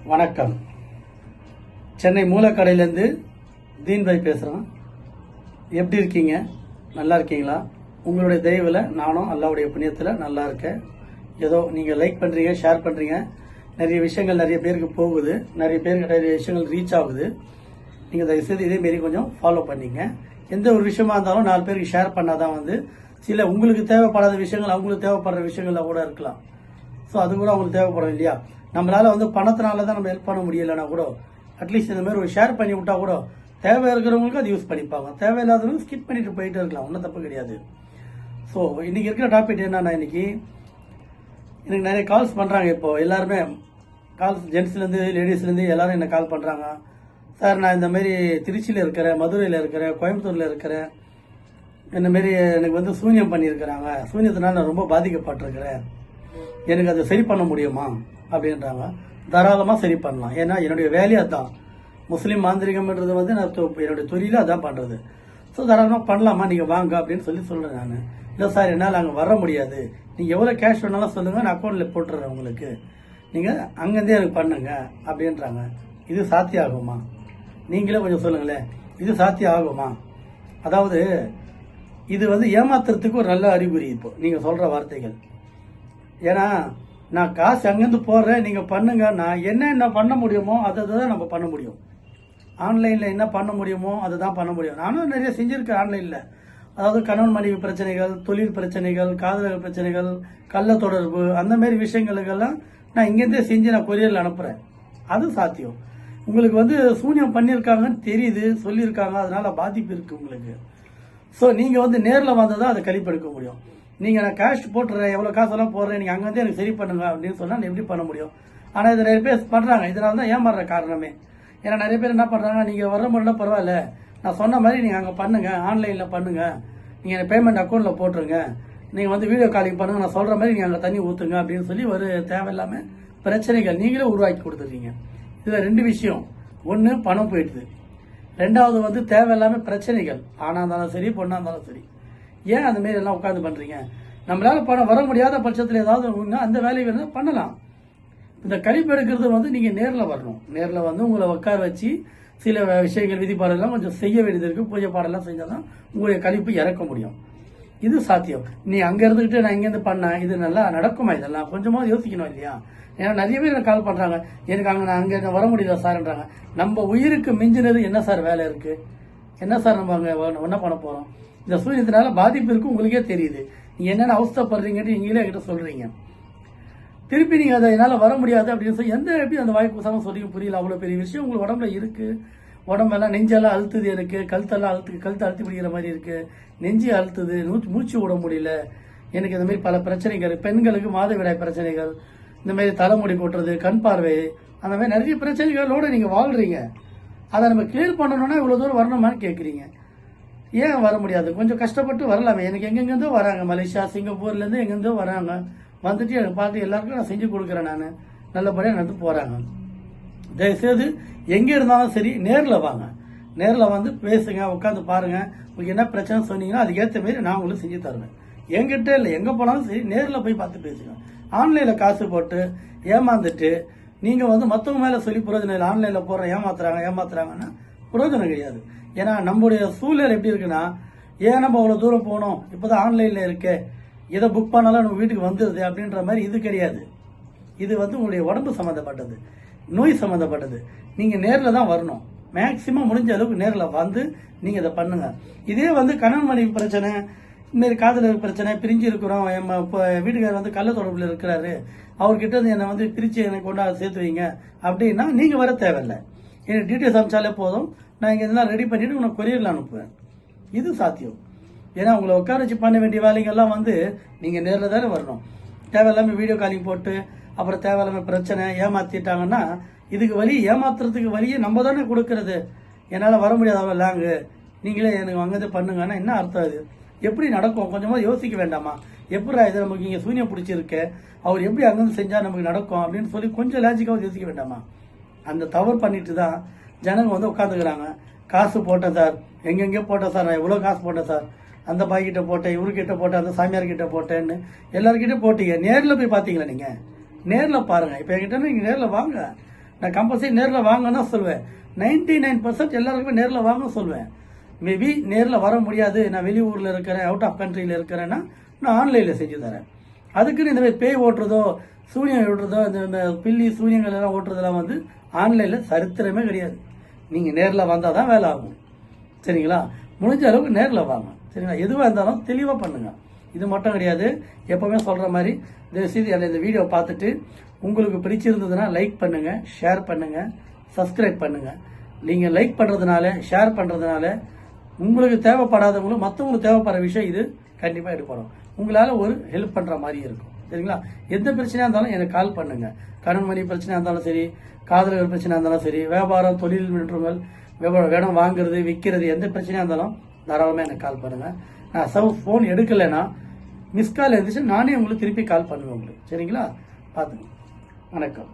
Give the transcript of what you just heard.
வணக்கம். சென்னை மூலக்கடையிலேருந்து தீன்பாய் பேசுகிறேன். எப்படி இருக்கீங்க? நல்லா இருக்கீங்களா? உங்களுடைய தயவில் நானும் அல்லாவுடைய புண்ணியத்தில் நல்லா இருக்கேன். ஏதோ நீங்கள் லைக் பண்ணுறீங்க, ஷேர் பண்ணுறீங்க, நிறைய விஷயங்கள் நிறைய பேருக்கு போகுது, நிறைய பேருக்கு நிறைய விஷயங்கள் ரீச் ஆகுது. நீங்கள் தயவுசெய்து இதேமாரி கொஞ்சம் ஃபாலோ பண்ணிங்க. எந்த ஒரு விஷயமா இருந்தாலும் 4 பேருக்கு ஷேர் பண்ணாதான் சில உங்களுக்கு தேவைப்படாத விஷயங்கள் அவங்களுக்கு தேவைப்படுற விஷயங்கள்ல கூட இருக்கலாம். ஸோ அது கூட அவங்களுக்கு தேவைப்படும் இல்லையா? நம்மளால பணத்தினால தான் நம்ம ஹெல்ப் பண்ண முடியலைன்னா கூட அட்லீஸ்ட் இந்த மாதிரி ஒரு ஷேர் பண்ணி விட்டா கூட தேவை இருக்கிறவங்களுக்கு அது யூஸ் பண்ணிப்பாங்க, தேவையில்லாதவங்க ஸ்கிப் பண்ணிட்டு போயிட்டு இருக்கலாம், ஒன்றும் தப்பு கிடையாது. ஸோ இன்னைக்கு இருக்கிற டாபிக் என்னன்னா, இன்னைக்கு எனக்கு நிறைய கால்ஸ் பண்ணுறாங்க. இப்போ எல்லாருமே கால்ஸ், ஜென்ட்ஸ்லேருந்து லேடிஸ்லேருந்து எல்லாரும் என்ன கால் பண்ணுறாங்க. சார், நான் இந்த மாதிரி திருச்சியில் இருக்கிறேன், மதுரையில் இருக்கிறேன், கோயம்புத்தூரில் இருக்கிறேன், இந்த மாதிரி எனக்கு சூன்யம் பண்ணியிருக்கிறாங்க, சூன்யத்தினால நான் ரொம்ப பாதிக்கப்பட்டிருக்கிறேன், எனக்கு அதை சரி பண்ண முடியுமா அப்படின்றாங்க. தாராளமாக சரி பண்ணலாம். ஏன்னா என்னுடைய வேலையே அதுதான். முஸ்லீம் மாந்திரிகம்ன்றது நான் என்னுடைய தொழில அதான் பண்ணுறது. ஸோ தாராளமாக பண்ணலாமா, நீங்கள் வாங்க அப்படின்னு சொல்கிறேன் நான். இல்லை சார், என்னால் அங்கே வர முடியாது, நீங்கள் எவ்வளோ கேஷ் வேணாலும் சொல்லுங்கள், நான் அக்கௌண்ட்டில் போட்டுறேன் உங்களுக்கு, நீங்கள் அங்கேருந்தே எனக்கு பண்ணுங்க அப்படின்றாங்க. இது சாத்தியம் ஆகுமா? நீங்களே கொஞ்சம் சொல்லுங்களேன், இது சாத்தியம் ஆகுமா? அதாவது இது ஏமாத்துறதுக்கு ஒரு நல்ல அறிகுறி இப்போ நீங்கள் சொல்கிற வார்த்தைகள். ஏன்னா நான் காசு அங்கேருந்து போடுறேன், நீங்கள் பண்ணுங்க, நான் என்ன பண்ண முடியுமோ அதை தான் நம்ம பண்ண முடியும். ஆன்லைனில் என்ன பண்ண முடியுமோ அதை தான் பண்ண முடியும். நானும் நிறைய செஞ்சுருக்கேன் ஆன்லைனில். அதாவது கணவன் மனைவி பிரச்சனைகள், தொழில் பிரச்சனைகள், காதலர் பிரச்சனைகள், கள்ள தொடர்பு, அந்த மாதிரி விஷயங்களுக்கெல்லாம் நான் இங்கேருந்தே செஞ்சு நான் கொரியரில் அனுப்புகிறேன். அது சாத்தியம். உங்களுக்கு சூன்யம் பண்ணியிருக்காங்கன்னு தெரியுது, சொல்லியிருக்காங்க, அதனால பாதிப்பு இருக்குது உங்களுக்கு. ஸோ நீங்கள் நேரில் வந்தால் தான் அதை கழிப்பெடுக்க முடியும். நீங்கள் நான் கேஷ் போட்டுறேன், எவ்வளோ காசெல்லாம் போடுறேன், நீங்கள் அங்கேருந்து எனக்கு சரி பண்ணுங்க அப்படின்னு சொன்னால் எப்படி பண்ண முடியும்? ஆனால் இதை நிறைய பேர் பண்ணுறாங்க. இதனால தான் ஏமாறுற காரணமே. ஏன்னா நிறைய பேர் என்ன பண்ணுறாங்க, நீங்கள் வர முடியல பரவாயில்ல, நான் சொன்ன மாதிரி நீங்கள் அங்கே பண்ணுங்கள், ஆன்லைனில் பண்ணுங்கள், நீங்கள் பேமெண்ட் அக்கௌண்ட்டில் போட்டுருங்க, நீங்கள் வீடியோ காலிங் பண்ணுங்கள், நான் சொல்கிற மாதிரி நீங்கள் அங்கே தண்ணி ஊற்றுங்க அப்படின்னு சொல்லி ஒரு தேவையில்லாமல் பிரச்சனைகள் நீங்களே உருவாக்கி கொடுத்துருக்கீங்க. இதில் 2 விஷயம். ஒன்று, பணம் போயிடுது. 2வது தேவையில்லாமல் பிரச்சனைகள். ஆணாக இருந்தாலும் சரி, பொண்ணாக இருந்தாலும் சரி. ஏன் அந்த மாரி எல்லாம் உட்காந்து பண்றீங்க? நம்மளால பணம் வர முடியாத பட்சத்தில் ஏதாவது அந்த வேலையை வேணும் பண்ணலாம். இந்த கழிப்பு எடுக்கிறது நீங்க நேரில் வரணும். நேரில் உங்களை உட்கார வச்சு சில விஷயங்கள், விதிப்பாடெல்லாம் கொஞ்சம் செய்ய வேண்டியது இருக்கு. பூஜை பாடெல்லாம் செஞ்சாதான் உங்களுடைய கழிப்பு இறக்க முடியும். இது சாத்தியம். நீ அங்க இருந்துகிட்டு நான் இங்கேருந்து பண்ணேன், இது நல்லா நடக்குமா? இதெல்லாம் கொஞ்சமாவது யோசிக்கணும் இல்லையா? ஏன்னா நிறைய பேர் எனக்கு கால் பண்றாங்க, எனக்கு நான் அங்க வர முடியல சார்ன்றாங்க. நம்ம உயிருக்கு மிஞ்சினது என்ன சார் வேலை இருக்கு? என்ன சார் நம்ம அங்க என்ன பண்ண போறோம்? இந்த சூரியத்தினால பாதிப்பு இருக்கு, உங்களுக்கே தெரியுது. நீங்க என்னென்ன அவஸ்தப்படுறீங்கன்னு நீங்களே கிட்ட சொல்றீங்க. திருப்பி நீங்க அதை என்னால வர முடியாது அப்படின்னு சொல்லி எப்படி அந்த வாய்ப்பு கூசாம சொல்லி புரியல. அவ்வளவு பெரிய விஷயம் உங்களுக்கு உடம்புல இருக்கு. உடம்பெல்லாம் நெஞ்செல்லாம் அழுத்துது, எனக்கு கழுத்தெல்லாம் கழுத்து அழுத்தி பிடிக்கிற மாதிரி இருக்கு, நெஞ்சு அழுத்துது, மூச்சு விட முடியல, எனக்கு இந்த மாதிரி பல பிரச்சனைகள், பெண்களுக்கு மாதவிடாய் பிரச்சனைகள், இந்த மாதிரி தலைமுடி கொட்டுறது, கண் பார்வை, அந்த மாதிரி நிறைய பிரச்சனைகளோட நீங்க வாழ்றீங்க. அதை நம்ம கிளியர் பண்ணணும்னா இவ்வளவு தூரம் வரணுமான்னு கேட்குறீங்க. ஏன் வர முடியாது? கொஞ்சம் கஷ்டப்பட்டு வரலாமே. எனக்கு எங்கெங்கிருந்தோ வராங்க, மலேசியா, சிங்கப்பூர்லேருந்து எங்கெருந்தோ வராங்க. வந்துட்டு எனக்கு பார்த்து எல்லாருக்கும் நான் செஞ்சு கொடுக்குறேன், நான் நல்லபடியாக நடந்து போகிறாங்க. தயவுசெய்து எங்கே இருந்தாலும் சரி நேரில் வாங்க. நேரில் பேசுங்க, உட்காந்து பாருங்க. உங்களுக்கு என்ன பிரச்சனை சொன்னீங்கன்னா அதுக்கேற்ற மாரி நான் உங்களுக்கு செஞ்சு தருவேன். என்கிட்ட இல்லை, எங்கே போனாலும் சரி நேரில் போய் பார்த்து பேசுங்க. ஆன்லைனில் காசு போட்டு ஏமாந்துட்டு நீங்கள் மற்றவங்க மேலே சொல்லி பிரயோஜனம் இல்லை. ஆன்லைனில் போடுற ஏமாத்துறாங்கன்னா பிரயோஜனம் கிடையாது. ஏன்னா நம்முடைய சூழ்நிலை எப்படி இருக்குன்னா, ஏன் நம்ம அவ்வளோ தூரம் போகணும், இப்போதான் ஆன்லைனில் இருக்கே, எதை புக் பண்ணாலும் நம்ம வீட்டுக்கு வந்துடுது அப்படின்ற மாதிரி இது கிடையாது. இது உங்களுடைய உடம்பு சம்மந்தப்பட்டது, நோய் சம்மந்தப்பட்டது. நீங்கள் நேரில் தான் வரணும். மேக்சிமம் முடிஞ்ச அளவுக்கு நேரில் வந்து நீங்கள் இதை பண்ணுங்க. இதே கணவன் மனைவி பிரச்சனை, இதுமாரி காதலர் பிரச்சனை, பிரிஞ்சு இருக்கிறோம், வீட்டுக்காரர் கள்ள தொடர்பில் இருக்கிறாரு, அவர்கிட்ட என்னை பிரிச்சு என்னை கொண்டாட சேர்த்து வைங்க அப்படின்னா நீங்கள் வர தேவையில்லை. எனக்கு டீட்டெயில்ஸ் அனுப்பிச்சாலே போதும், நான் இங்கே இதெல்லாம் ரெடி பண்ணிட்டு உனக்கு கொரியரில் அனுப்புவேன். இது சாத்தியம். ஏன்னா உங்களை உட்கார வச்சு பண்ண வேண்டிய வேலைகள்லாம் நீங்கள் நேரில் தானே வரணும். தேவையில்லாமல் வீடியோ காலிங் போட்டு அப்புறம் தேவையில்லாமல் பிரச்சனை ஏமாத்திட்டாங்கன்னா இதுக்கு வழி, ஏமாத்துறதுக்கு வழியே நம்ம தானே கொடுக்கறது. என்னால் வர முடியாது அவ்வளோ லாங்கு, நீங்களே எனக்கு அங்கே பண்ணுங்கன்னா என்ன அர்த்தம்? அது எப்படி நடக்கும்? கொஞ்சமாக யோசிக்க வேண்டாமா? எப்படா இது நமக்கு இங்கே சூன்யம் பிடிச்சிருக்கு, அவர் எப்படி அங்கேருந்து செஞ்சால் நமக்கு நடக்கும் அப்படின்னு சொல்லி கொஞ்சம் லாஜிக்காக யோசிக்க வேண்டாமா? அந்த தவறு பண்ணிட்டு தான் ஜனங்க உட்காந்துக்கிறாங்க. காசு போட்டேன் சார், எங்கெங்கே போட்டேன் சார், நான் எவ்வளோ காசு போட்டேன் சார், அந்த பாய்கிட்ட போட்டேன், இவர்கிட்ட போட்டேன், அந்த சாமியார் கிட்ட போட்டேன்னு எல்லாருக்கிட்ட போட்டீங்க. நேரில் போய் பார்த்தீங்களா? நீங்கள் நேரில் பாருங்கள். இப்போ என்கிட்ட நீங்கள் நேரில் வாங்க, நான் கம்பல்சரி நேரில் வாங்கன்னு தான் சொல்லுவேன். 99% எல்லாருக்குமே நேரில் வாங்க சொல்லுவேன். மேபி நேரில் வர முடியாது, நான் வெளியூரில் இருக்கிறேன், அவுட் ஆஃப் கண்ட்ரியில் இருக்கிறேன்னா நான் ஆன்லைனில் செஞ்சு தரேன். அதுக்குன்னு இந்த மாதிரி பேய் ஓட்டுறதோ சூனியம் ஓட்டுறதோ இந்த பில்லி சூனியங்கள் எல்லாம் ஓட்டுறதெல்லாம் வந்து ஆன்லைனில் சரித்திரமே கிடையாது. நீங்கள் நேரில் வந்தால் தான் வேலை ஆகும். சரிங்களா? முடிஞ்ச அளவுக்கு நேரில் வாங்க. சரிங்களா? எதுவாக இருந்தாலும் தெளிவாக பண்ணுங்கள். இது மட்டும் கிடையாது, எப்போவுமே சொல்கிற மாதிரி தயவுசெய்து இந்த வீடியோ பார்த்துட்டு உங்களுக்கு பிடிச்சிருந்ததுன்னா லைக் பண்ணுங்கள், ஷேர் பண்ணுங்கள், சப்ஸ்கிரைப் பண்ணுங்கள். நீங்கள் லைக் பண்ணுறதுனால, ஷேர் பண்ணுறதுனால உங்களுக்கு தேவைப்படாதவங்களும் மற்றவங்களுக்கு தேவைப்படுற விஷயம் இது கண்டிப்பாக எடுப்படும். உங்களால் ஒரு ஹெல்ப் பண்ணுற மாதிரி இருக்கும். சரிங்களா? எந்த பிரச்சனையாக இருந்தாலும் எனக்கு கால் பண்ணுங்கள். கடன் மணி பிரச்சனையாக இருந்தாலும் சரி, காதல்கள் பிரச்சனையாக இருந்தாலும் சரி, வியாபாரம், தொழில் நின்றுங்கள், இடம் வாங்குறது, விற்கிறது, எந்த பிரச்சனையாக இருந்தாலும் தாராளமாக எனக்கு கால் பண்ணுங்கள். நான் ஃபோன் எடுக்கலைன்னா மிஸ்கால் இருந்துச்சு, நானே உங்களுக்கு திருப்பி கால் பண்ணுவேன் உங்களுக்கு. சரிங்களா? பார்த்துங்க. வணக்கம்.